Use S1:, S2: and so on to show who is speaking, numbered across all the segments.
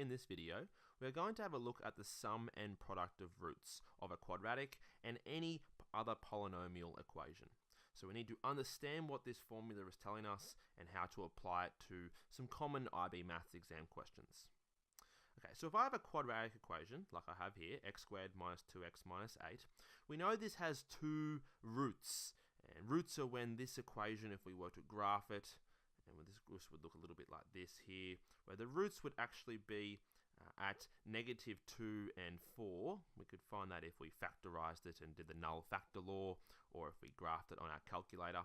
S1: In this video, we're going to have a look at the sum and product of roots of a quadratic and any other polynomial equation. So we need to understand what this formula is telling us and how to apply it to some common IB Maths exam questions. Okay, so if I have a quadratic equation, like I have here, x squared minus 2x minus 8, we know this has two roots. And roots are when this equation, if we were to graph it, and this would look a little bit like this here, where the roots would actually be at negative 2 and 4. We could find that if we factorized it and did the null factor law, or if we graphed it on our calculator.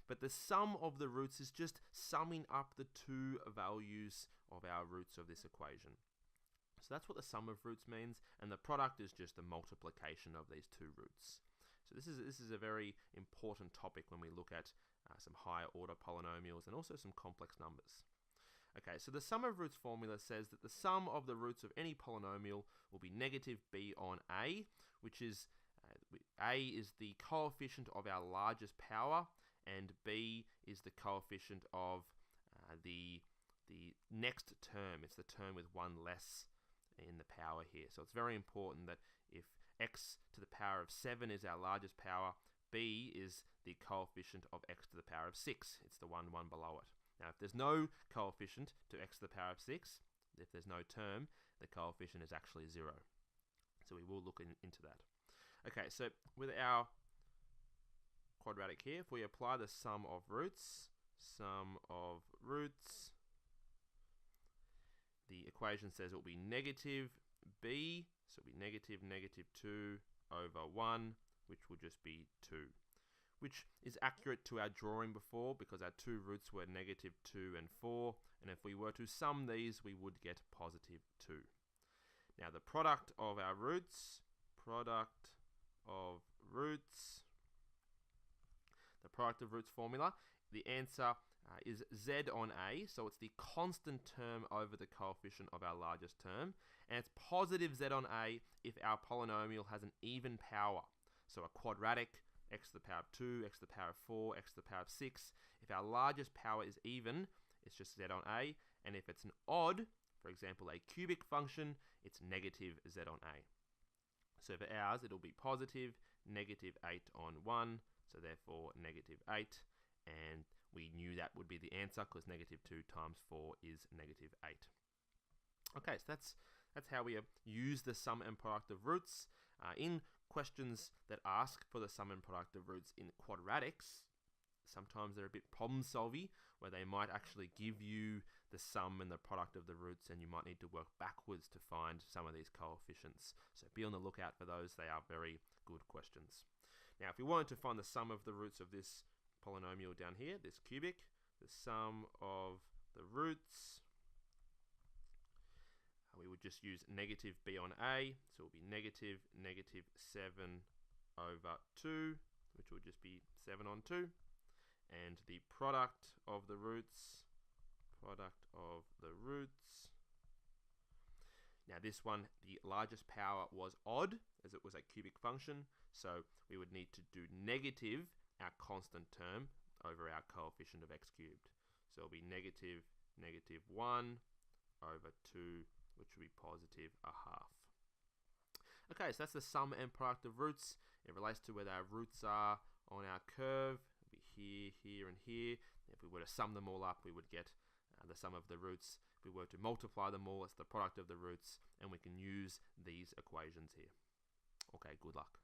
S1: But the sum of the roots is just summing up the two values of our roots of this equation. So that's what the sum of roots means, and the product is just the multiplication of these two roots. So this is a very important topic when we look at some higher order polynomials and also some complex numbers. Okay, so the sum of roots formula says that the sum of the roots of any polynomial will be negative b on a, which is a is the coefficient of our largest power, and b is the coefficient of the next term. It's the term with one less in the power here. So it's very important that if x to the power of 7 is our largest power, b is the coefficient of x to the power of 6. It's the one below it. Now, if there's no coefficient to x to the power of 6, if there's no term, the coefficient is actually 0. So we will look into that. Okay, so with our quadratic here, if we apply the sum of roots, the equation says it will be negative b, so it'll be negative 2 over 1, which will just be 2, which is accurate to our drawing before because our two roots were negative 2 and 4, and if we were to sum these, we would get positive 2. Now the product of our roots, the product of roots formula, the answer is z on a, so it's the constant term over the coefficient of our largest term, and it's positive z on a if our polynomial has an even power. So a quadratic, x to the power of 2, x to the power of 4, x to the power of 6, if our largest power is even, it's just z on a, and if it's an odd, for example a cubic function, it's negative z on a. So for ours, it'll be positive, negative 8 on 1, so therefore negative 8, and we knew that would be the answer because negative 2 times 4 is negative 8. Okay, so that's how we use the sum and product of roots. In questions that ask for the sum and product of roots in quadratics, sometimes they're a bit problem-solvy, where they might actually give you the sum and the product of the roots, and you might need to work backwards to find some of these coefficients. So be on the lookout for those. They are very good questions. Now, if we wanted to find the sum of the roots of this polynomial down here, this cubic, the sum of the roots, we would just use negative b on a, so it will be negative 7 over 2, which will just be 7 on 2, and the product of the roots, now this one, the largest power was odd, as it was a cubic function, so we would need to do negative our constant term over our coefficient of x cubed. So it'll be negative 1 over 2, which will be positive a half. Okay, so that's the sum and product of roots. It relates to where our roots are on our curve. It'll be here, here, and here. If we were to sum them all up, we would get the sum of the roots. If we were to multiply them all, it's the product of the roots, and we can use these equations here. Okay, good luck.